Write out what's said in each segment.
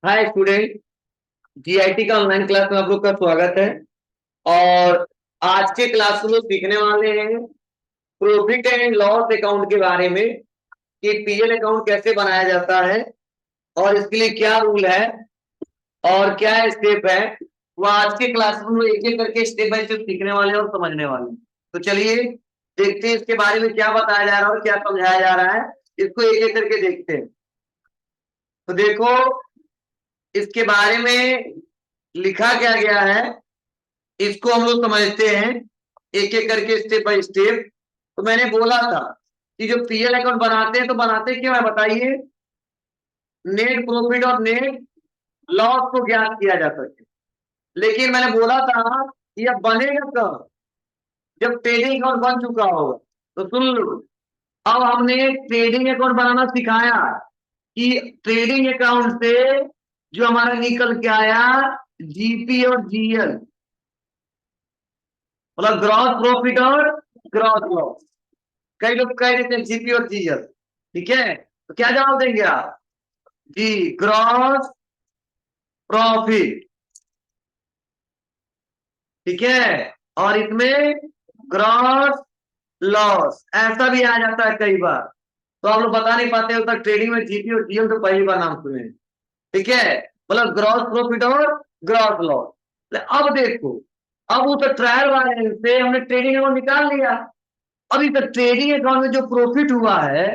Hi student. GIT का online class में आप लोग का स्वागत है। और आज के क्लास में सीखने वाले हैं प्रॉफिट एंड लॉस अकाउंट के बारे में कि पीएल अकाउंट कैसे बनाया जाता है और इसके लिए क्या रूल है और क्या स्टेप है। वो आज के क्लास में एक एक करके स्टेप बाय स्टेप सीखने वाले हैं और समझने वाले हैं। तो चलिए देखते हैं इसके बारे में क्या बताया जा रहा है और क्या समझाया जा रहा है। इसको एक एक करके देखते हैं। तो देखो, इसके बारे में लिखा क्या गया है, इसको हम लोग समझते हैं एक एक करके स्टेप बाय स्टेप। तो मैंने बोला था कि जो पीएल अकाउंट बनाते हैं तो बनाते क्यों है बताइए। नेट प्रॉफिट और नेट लॉस को ज्ञात किया जा सके। लेकिन मैंने बोला था कि यह बनेगा कब, जब ट्रेडिंग अकाउंट बन चुका होगा। तो सुन लो, अब हमने ट्रेडिंग अकाउंट बनाना सिखाया कि ट्रेडिंग अकाउंट से जो हमारा निकल के आया जीपी और जीएल, मतलब ग्रॉस प्रॉफिट और ग्रॉस लॉस। कई लोग कह देते हैं जीपी और जीएल, ठीक है। तो क्या जवाब देंगे आप? जी, ग्रॉस प्रॉफिट, ठीक है। और इसमें ग्रॉस लॉस ऐसा भी आ जाता है कई बार। तो आप लोग बता नहीं पाते हो तक ट्रेडिंग में जीपी और जीएल तो पहली बार नाम सुने, ठीक है। मतलब ग्रॉस प्रॉफिट और ग्रॉस लॉस। अब देखो, अब वो तो ट्रायल वाले से हमने ट्रेडिंग अकाउंट निकाल लिया। अभी तो ट्रेडिंग अकाउंट में जो प्रॉफिट हुआ है,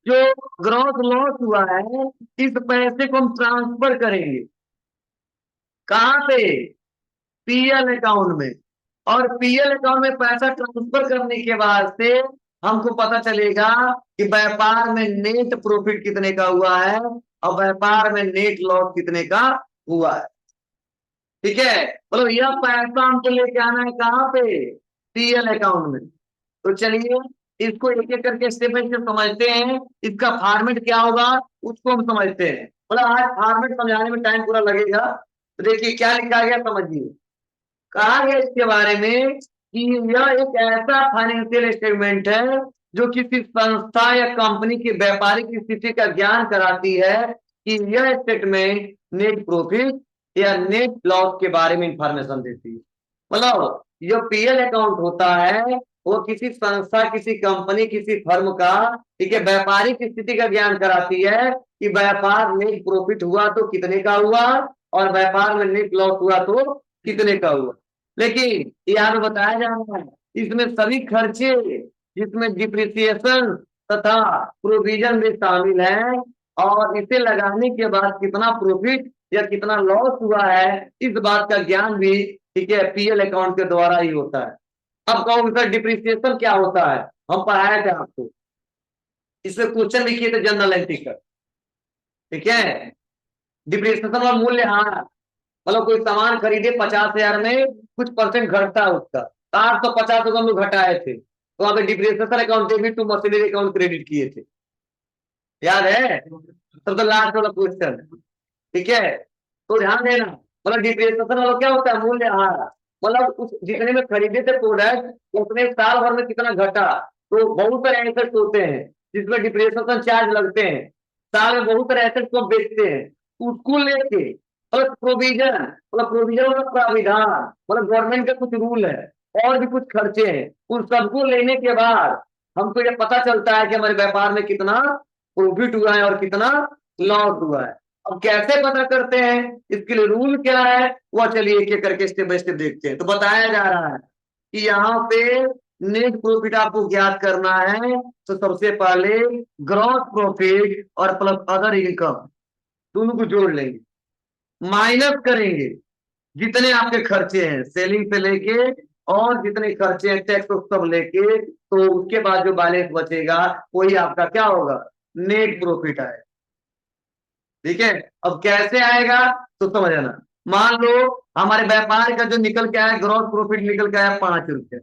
जो ग्रॉस लॉस हुआ है, इस पैसे को हम ट्रांसफर करेंगे कहां पे? पीएल अकाउंट में। और पीएल अकाउंट में पैसा ट्रांसफर करने के बाद से हमको पता चलेगा कि व्यापार में नेट प्रॉफिट कितने का हुआ है और व्यापार में नेट लॉस कितने का हुआ है, ठीक है। मतलब यह पैसा हमको लेके आना है कहां पे? पीएल अकाउंट में। तो चलिए इसको एक एक करके स्टेप बाय स्टेप समझते हैं। इसका फॉर्मेट क्या होगा उसको हम समझते हैं। मतलब आज फॉर्मेट समझाने में टाइम पूरा लगेगा। तो देखिए क्या लिखा गया, समझिए। कहा गया इसके बारे में कि यह एक ऐसा फाइनेंशियल स्टेटमेंट है जो किसी संस्था या कंपनी की व्यापारिक स्थिति का ज्ञान कराती है कि यह स्टेटमेंट नेट प्रॉफिट या नेट लॉस के बारे में इंफॉर्मेशन देती है। मतलब जो पीएल अकाउंट होता है वो किसी संस्था, किसी कंपनी, किसी फर्म का, ठीक है, व्यापारिक स्थिति का ज्ञान कराती है कि व्यापार में प्रॉफिट हुआ तो कितने का हुआ और व्यापार में नेट लॉस हुआ तो कितने का हुआ। लेकिन यहाँ पे बताया जा रहा है इसमें सभी खर्चे जिसमें डिप्रिसिएशन तथा प्रोविजन भी शामिल है और इसे लगाने के बाद कितना प्रॉफिट या कितना लॉस हुआ है इस बात का ज्ञान भी, ठीक है, पीएल अकाउंट के द्वारा ही होता है। अब कहो सर डिप्रिसिएशन क्या होता है, हम पढ़ाए थे आपको, इसमें क्वेश्चन लिखिए थे जनरल एंट्री का, ठीक है। डिप्रिसिएशन और मूल्य, हाँ, मतलब कोई सामान खरीदे 50,000 में, कुछ परसेंट घटता है उसका, तो 850 हम लोग घटाए थे, तो वहां पे depreciation account debit to machinery account credit किए थे, याद है? तब तो लास्ट वाला क्वेश्चन, ठीक है। तो ध्यान देना, मतलब डिप्रिसिएशन वाला क्या होता है? मूल्य हाँ, मतलब उस जितने में खरीदे थे प्रोडक्ट उतने साल भर में कितना घटा। तो बहुत सारे एसेट्स होते हैं जिसमें डिप्रिसिएशन चार्ज लगते हैं, साल में बहुत सारे एसेट्स को बेचते हैं, उसको लेके मतलब प्रोविजन, मतलब प्रोविजन मतलब प्राविधान, मतलब गवर्नमेंट का कुछ रूल है और भी कुछ खर्चे हैं, उन सबको लेने के बाद हमको ये पता चलता है कि हमारे व्यापार में कितना प्रॉफिट हुआ है और कितना लॉस हुआ है। अब कैसे पता करते हैं, इसके लिए रूल क्या है, वह चलिए एक एक करके स्टेप बाय स्टेप देखते हैं। तो बताया जा रहा है कि यहाँ पे नेट प्रॉफिट आपको ज्ञात करना है। तो सबसे पहले ग्रॉस प्रॉफिट और प्लस अदर इनकम दोनों को जोड़ लेंगे, माइनस करेंगे जितने आपके खर्चे हैं सेलिंग से लेके और जितने खर्चे हैं टैक्स सब लेके, तो उसके बाद जो बैलेंस बचेगा वही आपका क्या होगा? नेट प्रॉफिट आएगा, ठीक है। अब कैसे आएगा तो समझ आना। मान लो हमारे व्यापार का जो निकल के आया ग्रॉस प्रॉफिट निकल के आया 5 रुपए,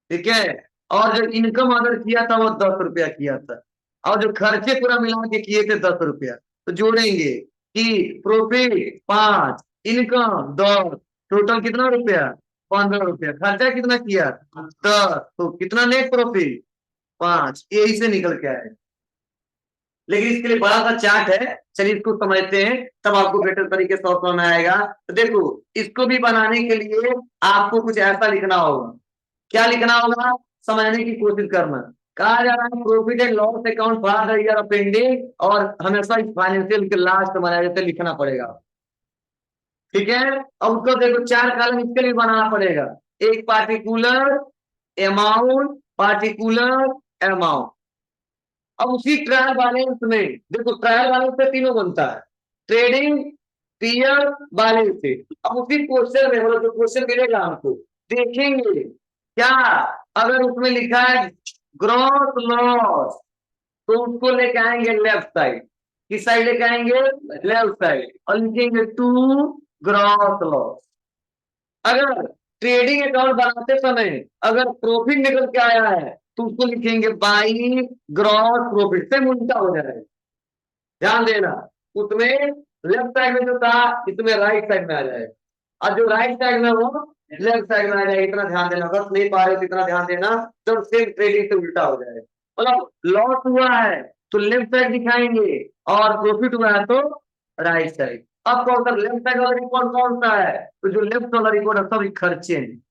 ठीक है। और जो इनकम अगर किया था वो 10 रुपया किया था और जो खर्चे पूरा मिला के किए थे 10 रुपया। तो जोड़ेंगे कि प्रॉफिट 5, इनकम 10, टोटल कितना रुपया? 15 रुपया। खर्चा कितना किया? 10, तो कितना नेट प्रॉफिट? 5, यही से निकल के आए, लेकिन इसके लिए बड़ा सा चार्ट है, चलिए इसको समझते हैं, तब आपको बेटर तरीके से समझ में आएगा। तो देखो, इसको भी बनाने के लिए आपको कुछ ऐसा लिखना होगा। क्या लिखना होगा, समझने की कोशिश करना। कहा जा रहा है profit and loss account for the year of ending, और हमेशा इस फाइनेंशियल के लास्ट बनाया जाते लिखना पड़ेगा। ठीक है, अब उसको देखो 4 कॉलम इसके लिए बनाना पड़ेगा। एक पार्टिकुलर अमाउंट, पार्टिकुलर अमाउंट। अब उसी ट्रायल बैलेंस में देखो, ट्रायल बैलेंस से तीनों बनता है, ट्रेडिंग, पीयर, बैलेंस से। अब उसी क्वेश्चन में मतलब जो क्वेश्चन मिलेगा हमको, देखेंगे क्या, अगर उसमें लिखा है ग्रॉस लॉस, तो उसको लेके आएंगे लेफ्ट साइड। किस साइड लेके आएंगे, लेफ्ट साइड, और लिखेंगे टू ग्रॉस लॉस। अगर ट्रेडिंग अकाउंट बनाते समय अगर प्रॉफिट निकल के आया है, तो उसको लिखेंगे बाई ग्रॉस प्रॉफिट, से उल्टा हो जाएगा। ध्यान देना, उसमें लेफ्ट साइड में जो था इसमें राइट साइड में आ जाएगा, और जो राइट साइड में हो लेफ्ट साइड में आ जाएगा। इतना ध्यान देना, बस नहीं पा रहे हो तो इतना ध्यान देना, जब सेम ट्रेडिंग से उल्टा हो जाएगा। मतलब लॉस हुआ है तो लेफ्ट साइड दिखाएंगे, और प्रॉफिट हुआ है तो राइट साइड। अब कौन सा लेफ्ट साइड वाला रिकॉर्ड कौन सा है, तो जो लेफ्ट वाला रिकॉर्ड है सब खर्चे हैं,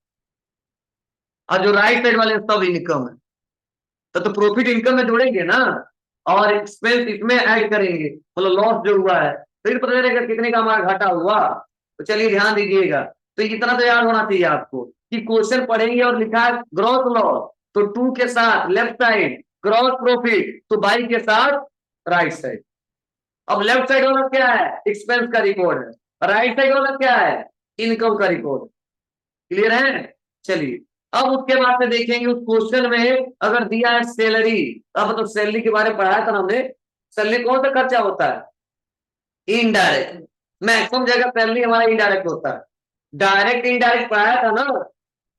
और जो राइट साइड वाले सब इनकम है। तो प्रॉफिट इनकम में जोड़ेंगे ना, और एक्सपेंस इसमें ऐड करेंगे, मतलब लॉस जो हुआ है, फिर पता चलेगा कितने का हमारा घाटा हुआ। तो चलिए ध्यान दीजिएगा, तो इतना तो याद होना चाहिए आपको कि क्वेश्चन पढ़ेंगे और लिखा है ग्रॉस लॉस, तो टू के साथ लेफ्ट साइड, ग्रॉस प्रॉफिट तो बाई के साथ राइट साइड। अब लेफ्ट साइड वाला क्या है, एक्सपेंस का रिकॉर्ड है, राइट साइड वाला क्या है, इनकम का रिकॉर्ड। क्लियर है, चलिए। अब उसके बाद से देखेंगे उस क्वेश्चन में अगर दिया है सैलरी, अब तो सैलरी के बारे में पढ़ाया था ना हमने। सैलरी कौन सा खर्चा होता है, इनडायरेक्ट। मैक्सिमम जगह सैलरी हमारा इनडायरेक्ट होता है, डायरेक्ट इनडायरेक्ट पढ़ाया था ना।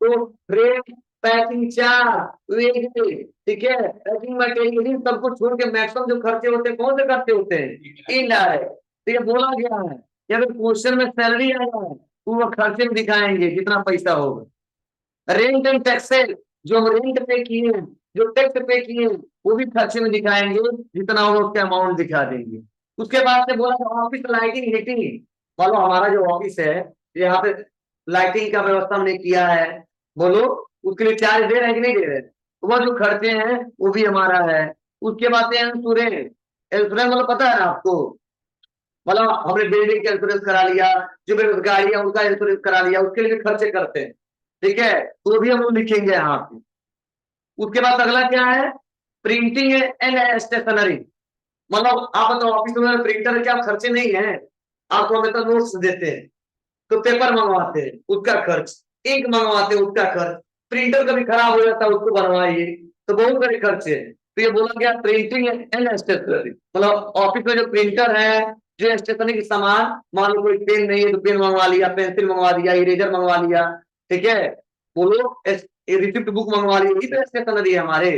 तो फ्रेम, पैकिंग चार्ज, वेज, ठीक है, पैकिंग मटेरियल, सबको छोड़ के मैक्सिमम जो खर्चे होते हैं कौन से खर्चे होते हैं, इनडायरेक्ट। तो ये बोला गया है कि अगर क्वेश्चन में सैलरी आया है तो वो खर्चे में दिखाएंगे जितना पैसा होगा। रेंट एंड टैक्सेस, जो हम रेंट पे किए हैं, जो टैक्स पे किए हैं, वो भी खर्चे में दिखाएंगे, जितना होगा उसका अमाउंट दिखा देंगे। उसके बाद से बोला ऑफिस लाइटिंग हीटिंग, बोलो हमारा जो ऑफिस है यहाँ पे लाइटिंग का व्यवस्था हमने किया है, बोलो उसके लिए चार्ज दे रहे हैं कि नहीं दे रहे, तो वो जो खर्चे हैं वो भी हमारा है। उसके बाद से इंश्योरेंस, इंश्योरेंस मतलब पता है ना आपको, मतलब हमने बिल्डिंग का इंश्योरेंस करा लिया, जो बेरोजगारी है उनका इंश्योरेंस करा लिया, उसके लिए भी खर्चे करते हैं। ठीक है, तो भी हम लोग लिखेंगे यहाँ पे। उसके बाद अगला क्या है, प्रिंटिंग एंड स्टेशनरी, मतलब आप तो ऑफिस में प्रिंटर के आप खर्चे नहीं है, आपको हमें तो नोट्स देते हैं, तो पेपर मंगवाते हैं उसका खर्च, इंक मंगवाते हैं उसका खर्च, प्रिंटर कभी खराब हो जाता है उसको बनवाइए, तो बहुत सारे खर्चे हैं। तो ये बोला गया प्रिंटिंग एंड स्टेशनरी, मतलब ऑफिस में जो प्रिंटर है, जो स्टेशनरी के सामान, मान लो कोई पेन नहीं है तो पेन मंगवा लिया, पेंसिल मंगवा दिया, इरेजर मंगवा लिया, ठीक है, बोलो रिसिप्ट बुक मंगवा ली, यही तो स्टेशनरी है हमारे।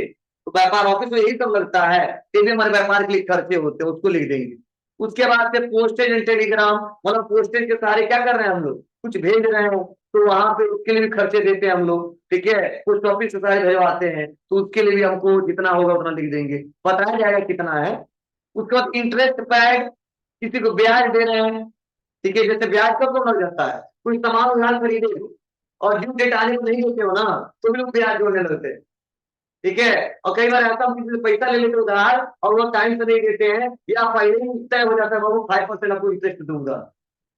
तो व्यापार ऑफिस में यही सब लगता है, ये भी हमारे व्यापार के लिए खर्चे होते हैं, उसको लिख देंगे। उसके बाद से पोस्टेज एंड टेलीग्राम, मतलब पोस्टेज के सारे क्या कर रहे हैं हम लोग, कुछ भेज रहे हैं, तो वहां पे उसके लिए भी खर्चे देते हैं हम लोग, ठीक है, पोस्ट ऑफिस से सारे भिजवाते हैं, तो उसके लिए भी हमको जितना होगा उतना लिख देंगे, बताया जाएगा कितना है। उसके बाद इंटरेस्ट पैड, किसी को ब्याज दे रहे हैं, ठीक है, जैसे ब्याज कब कब लग जाता है, कोई सामान उधार खरीदे और ड्यू डेट आने को नहीं देते हो ना, तो भी लोग ब्याज जोड़ने लगते हैं। ठीक है, और कई बार ऐसा हम किसी से पैसा ले लेते हैं उधार और वो टाइम से नहीं देते हैं, या पहले ही तय हो जाता है बाबू 5% आपको इंटरेस्ट दूंगा,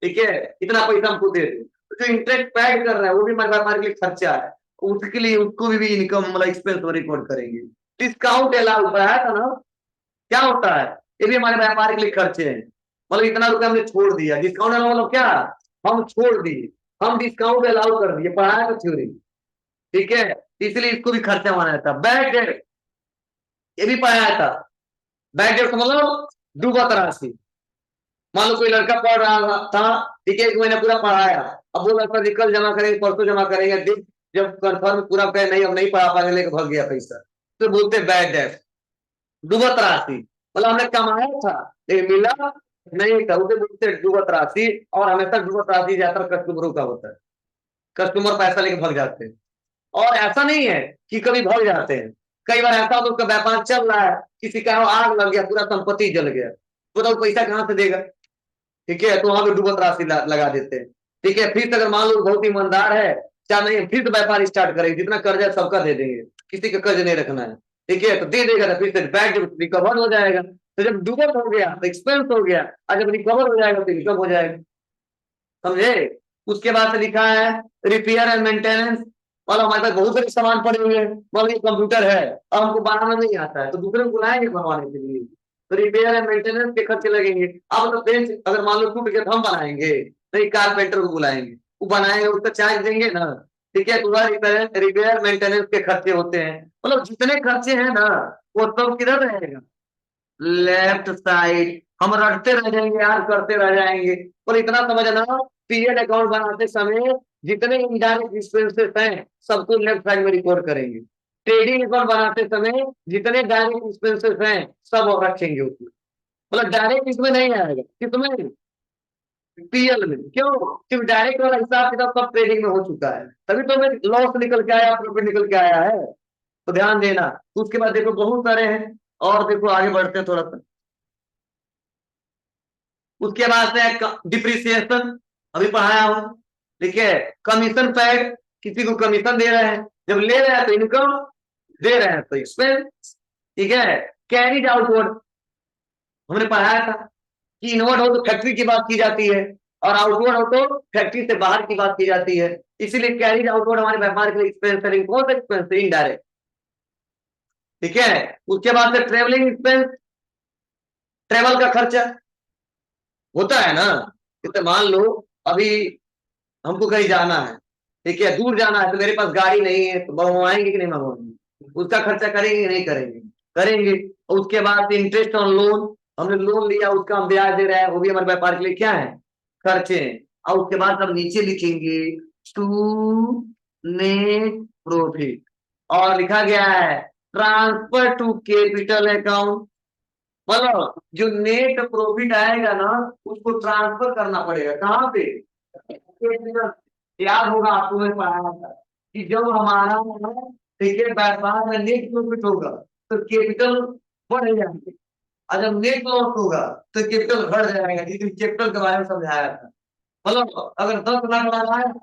ठीक है, इतना पैसा हमको दे दो। तो जो इंटरेस्ट पैड कर रहा है वो भी हमारे लिए खर्चा है, उसके लिए उसको भी इनकम मतलब एक्सपेंस रिकॉर्ड करेंगे। डिस्काउंट अलाउ बढ़ाया था ना, क्या होता है, ये भी हमारे व्यापार के लिए खर्चे हैं, मतलब इतना रुपया हमने छोड़ दिया, डिस्काउंट अलाउ मतलब क्या, हम छोड़ दिए, हम डिस्काउंट अलाउ कर दिए, पढ़ाया था थ्योरी, ठीक है, इसलिए इसको भी खर्चा माना जाता है। बैड डेट, ये भी पढ़ाया था, बैड डेट मतलब डूबत राशि, मान लो कोई लड़का पढ़ रहा था, ठीक है, 1 महीना पूरा पढ़ाया, अब वो लड़का कल जमा करेंगे परसों जमा करेंगे, दिन जब कंफर्म पूरा पे नहीं अब नहीं पढ़ा पाएंगे लेके भाग गया पैसा, तो बोलते बैड डेट, डूबत राशि, मतलब हमने कमाया था लेकिन मिला नहीं था, उसे बोलते डूबत राशि। और हमेशा डूबत राशि ज्यादातर कस्टमरों का होता है, कस्टमर पैसा लेके भाग जाते हैं, और ऐसा नहीं है कि कभी भाग जाते हैं, कई बार ऐसा होता है उसका व्यापार चल रहा है, किसी का आग लग गया, पूरा संपत्ति जल गया, बताओ पैसा कहाँ से देगा? ठीक है, तो वहां पे डूबत राशि लगा देते हैं। ठीक है, फिर अगर मान लो बहुत ईमानदार है, क्या नहीं, फिर तो व्यापार स्टार्ट करेंगे, जितना कर्जा सबका दे देंगे, किसी का कर्ज नहीं रखना है। ठीक है, तो दे देगा, तो फिर से बैंक जब रिकवर हो जाएगा, तो जब डूबत हो गया तो एक्सपेंस हो गया, और जब रिकवर हो जाएगा तो इनकम हो जाएगा। समझे? उसके बाद से लिखा है रिपेयर एंड मेंटेनेंस। मतलब हमारे पास बहुत सारे सामान पड़े हुए हैं, मतलब ये कंप्यूटर है और हमको बनाना नहीं आता है, तो दूसरे को बुलाएंगे बनवाने के लिए, तो रिपेयर एंड मेंटेनेंस के खर्चे लगेंगे। अब तो बेंच अगर मान लो टूट गया तो हम बनाएंगे, नहीं कारपेंटर को बुलाएंगे, वो बनाएंगे, उसका चार्ज देंगे ना। ठीक है, तो वह रिपेयर मेंटेनेंस के खर्चे होते हैं। मतलब जितने खर्चे हैं ना, वो सब किधर रहेगा? Left side. हम रटते रह जाएंगे यार, करते रह जाएंगे। और इतना समझना, पीएल अकाउंट बनाते समय जितने इनडायरेक्ट एक्सपेंसेस हैं सबको लेफ्ट साइड में रिकॉर्ड करेंगे। ट्रेडिंग अकाउंट बनाते समय जितने डायरेक्ट एक्सपेंसेस हैं सब रखेंगे उसमें। मतलब डायरेक्ट इसमें नहीं आएगा, किसमें? पीएल में। क्यों? क्योंकि डायरेक्ट वाला हिसाब किताब सब ट्रेडिंग में हो चुका है, तभी तो मैं लॉस निकल के आया, प्रॉफिट निकल के आया है। तो ध्यान देना। उसके बाद देखो बहुत सारे हैं, और देखो आगे बढ़ते हैं थोड़ा सा। उसके बाद से डिप्रिसिएशन, अभी पढ़ाया हूं। ठीक है, कमीशन पेड, किसी को कमीशन दे रहे हैं, जब ले रहे हैं तो इनकम, दे रहे हैं तो एक्सपेंस। ठीक है, कैरिज आउटवर्ड, हमने पढ़ाया था कि इनवर्ड हो तो फैक्ट्री की बात की जाती है, और आउटवर्ड हो तो फैक्ट्री से बाहर की बात की जाती है। इसीलिए कैरिज आउटवर्ड हमारे व्यापार के लिए एक्सपेंस है। कौन सा एक्सपेंस है? इनडायरेक्ट। ठीक है, उसके बाद से ट्रेवलिंग एक्सपेंस, ट्रेवल का खर्चा होता है ना। जैसे मान लो अभी हमको कहीं जाना है, ठीक है, दूर जाना है, तो मेरे पास गाड़ी नहीं है, तो मंगवाएंगे कि नहीं मंगवाएंगे? उसका खर्चा करेंगे कि नहीं करेंगे? करेंगे। और उसके बाद इंटरेस्ट ऑन लोन, हमने लोन लिया, उसका हम ब्याज दे रहे हैं, वो भी हमारे व्यापार के लिए क्या है? खर्चे हैं। और उसके बाद हम नीचे लिखेंगे टू नेट प्रॉफिट, और लिखा गया है ट्रांसफर टू कैपिटल अकाउंट। मतलब जो नेट प्रॉफिट आएगा ना, उसको ट्रांसफर करना पड़ेगा कहाँ पे? याद होगा आपको, मैं पढ़ाया था कि जब हमारा, ठीक है, व्यापार में नेट प्रॉफिट होगा तो कैपिटल बढ़ जाएंगे, और जब नेट लॉस होगा तो कैपिटल घट जाएगा, लेकिन कैपिटल के बारे में समझाया था। मतलब अगर 10 लाख लगाया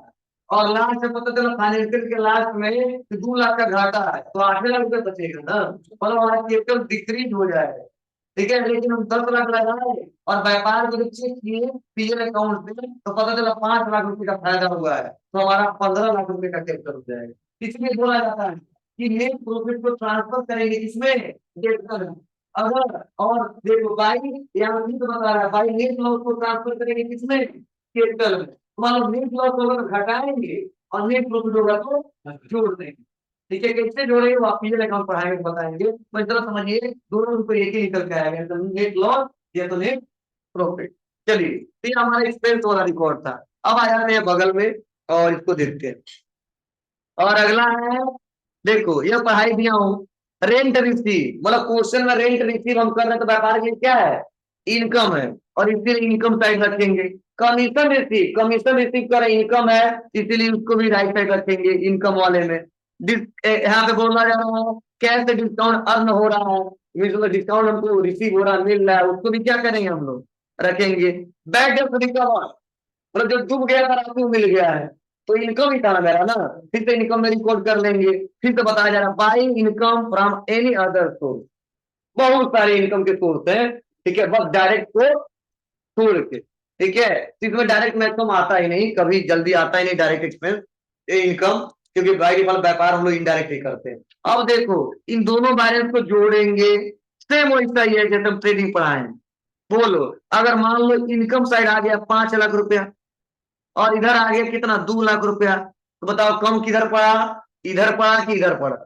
और लास्ट में पता चला फाइनेंशियल के लास्ट में 2 लाख का घाटा है, तो 8 लाख रुपए बचेगा ना, मतलब हमारा कैपिटल डिक्रीज हो जाएगा। ठीक है, लेकिन हम 10 लाख लगाए और व्यापार को जब चेक किए पीएल अकाउंट में, तो पता चला 5 लाख रुपए का फायदा हुआ है, तो हमारा 15 लाख रुपए का कैपिटल हो जाएगा। इसलिए बोला जाता है कि नेट प्रॉफिट को ट्रांसफर करेंगे इसमें, कैपिटल में। अगर, और देखो भाई यहाँ भी तो बता रहा है भाई, नेट लॉस को ट्रांसफर करेंगे किसमें? कैपिटल में। मान लो नेट लॉस होगा तो घटाएंगे, और नेट प्रॉफिट होगा तो जोड़ देंगे। ठीक है, कैसे जोड़ेंगे वो आप पीएल अकाउंट पढ़ाएंगे तो बताएंगे, पर जरा समझिए, दोनों रुपए एक ही निकल के आएगा, तो नेट लॉस या तो नेट प्रॉफिट। चलिए, तो ये हमारा एक्सपेंस वाला रिकॉर्ड था। अब आ जाते हैं बगल में, और इसको देखते हैं। और अगला है, देखो ये पढ़ाई दिया हूँ, रेंट रिसीव। मतलब क्वेश्चन में रेंट रिसीव हम कर रहे हैं, तो व्यापार के लिए क्या है? इनकम है, और इसीलिए इनकम साइड रखेंगे। कमीशन रिसीव कर इनकम है, इसीलिए उसको भी राइट साइड रखेंगे इनकम वाले में। यहाँ पे बोला जा रहा है कैसे डिस्काउंट अर्न हो रहा है, मतलब डिस्काउंट हमको रिसीव हो रहा है, मिल रहा है, उसको भी क्या करेंगे हम लोग? रखेंगे। बैड डेब्ट रिकवर, मतलब जो डूब गया था रात को मिल गया है, तो इनकम ही था ना मेरा ना, फिर से इनकम में रिकॉर्ड कर लेंगे। फिर से बताया जा रहा है by income from any other source. बहुत सारे इनकम के सोर्स हैं, ठीक है, बस डायरेक्ट को छोड़ के। ठीक है, तो इसमें डायरेक्ट मैक्सिमम आता ही नहीं, कभी जल्दी आता ही नहीं डायरेक्ट एक्सपेंस इनकम, क्योंकि बाई डिफॉल्ट व्यापार हम लोग इनडायरेक्ट ही करते हैं। अब देखो इन दोनों बैलेंस को जोड़ेंगे, सेम वैसा ही है जैसे हम ट्रेडिंग पढ़ाए हैं। बोलो, अगर मान लो इनकम साइड आ गया 5 लाख रुपया, और इधर आ गया कितना? 2 लाख रुपया, तो बताओ कम किधर पड़ा? इधर पड़ा कि इधर पड़ा?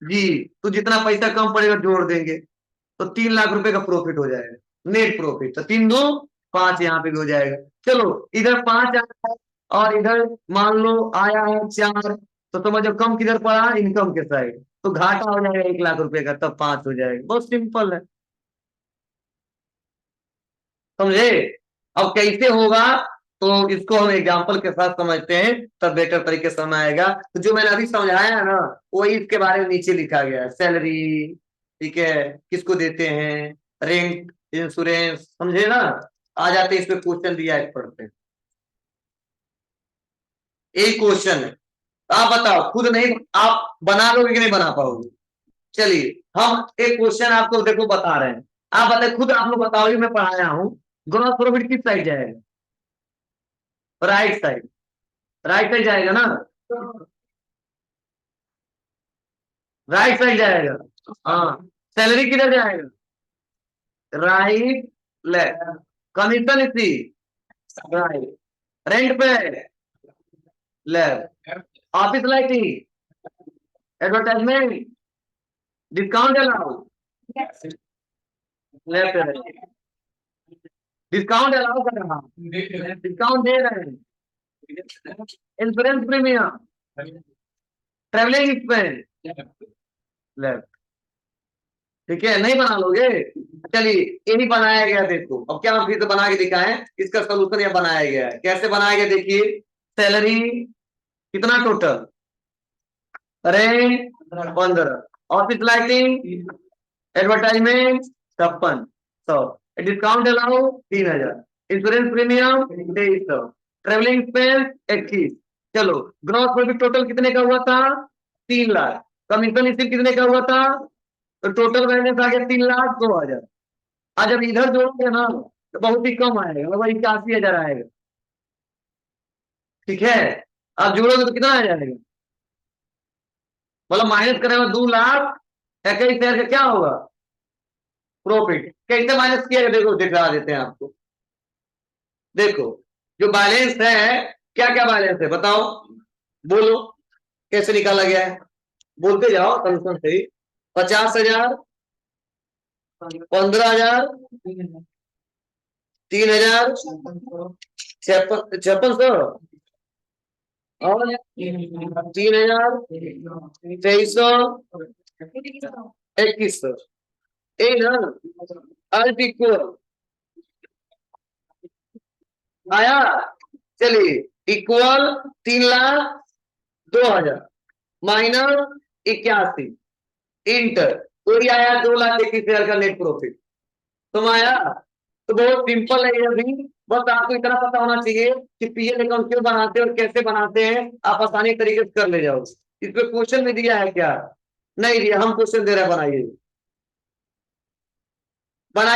जी, तो जितना पैसा कम पड़ेगा जोड़ देंगे, तो 3 लाख रुपए का प्रॉफिट हो जाएगा, नेट प्रॉफिट। तो 3 2 5 यहाँ पे भी हो जाएगा। चलो इधर 5 आया है, और इधर मान लो आया है 4, तो समझो कम किधर पड़ा? इनकम के साइड, तो घाटा हो जाएगा 1 लाख रुपए का, तब 5 हो जाएगा। बहुत सिंपल है, समझे? अब कैसे होगा, तो इसको हम एग्जांपल के साथ समझते हैं, तब बेटर तरीके से समझ आएगा। तो जो मैंने अभी समझाया है ना, वही इसके बारे में नीचे लिखा गया है। सैलरी, ठीक है, किसको देते हैं, रेंट, इंश्योरेंस, समझे ना। आ जाते हैं, इस पे क्वेश्चन दिया है, पढ़ते हैं। एक क्वेश्चन है, आप बताओ, खुद नहीं आप बना लोगे कि नहीं बना पाओगे। चलिए हम एक क्वेश्चन आपको देखो बता रहे हैं, आप बताए, खुद आप लोग बताओगे, मैं पढ़ाया हूं। ग्रॉस प्रॉफिट किस साइड जाएगा, राइट साइड, राइट साइड जाएगा ना, राइट साइड जाएगा। हाँ, सैलरी किधर जाएगा, राइट, लेफ्ट, कमीशन इसी, राइट, रेंट पे, left, office lighting, advertisement, discount allow, left, discount allow कर रहा, डिस्काउंट दे रहे हैं, insurance premium, travelling expense, left. ठीक है, नहीं बना लोगे। चलिए यही बनाया गया, देखो अब क्या हम फिर से बना के दिखाएं, इसका सोल्यूशन यह बनाया गया है। कैसे बनाया गया देखिए, सैलरी कितना total, rent 15, office lighting, advertisement 5600, discount allow 3000, insurance premium 2300, travelling expense 21। चलो ग्रॉस प्रॉफिट टोटल कितने का हुआ था, 3 लाख, कमीशन रिसीव कितने का हुआ था, तो टोटल बैलेंस आ गया 3,02,000। आज जब इधर जोड़ोगे ना तो बहुत ही कम आएगा, लगभग 81,000 आएगा। ठीक है, अब जोड़ोगे तो कितना आ जाएगा, मतलब माइनस करेगा 2,00,000, 21,000 का क्या होगा, प्रॉफिट। कैसे माइनस किया गया देखो, दिखा देते हैं आपको। देखो जो बैलेंस है, क्या क्या बैलेंस है बताओ, बोलो कैसे निकाला गया है, बोलते जाओ कंसर्न से ही। 50,000, 15,000, 3,000, 5600, और 3,000, 2300, 2100, एक ना, अल्ट इक्वल आया। चलिए इक्वल 3,02,000 माइनस 81 इंटर, तो ये आया 2,21,000 का नेट प्रॉफिट। तुम आया, तो बहुत सिंपल है ये भी, बस आपको इतना पता होना चाहिए कि पीएल अकाउंट क्यों बनाते हैं और कैसे बनाते हैं, आप आसानी तरीके से कर ले जाओ। इस पे क्वेश्चन में दिया है क्या, नहीं दिया, हम क्वेश्चन दे रहे हैं, बनाइए, बनाइए।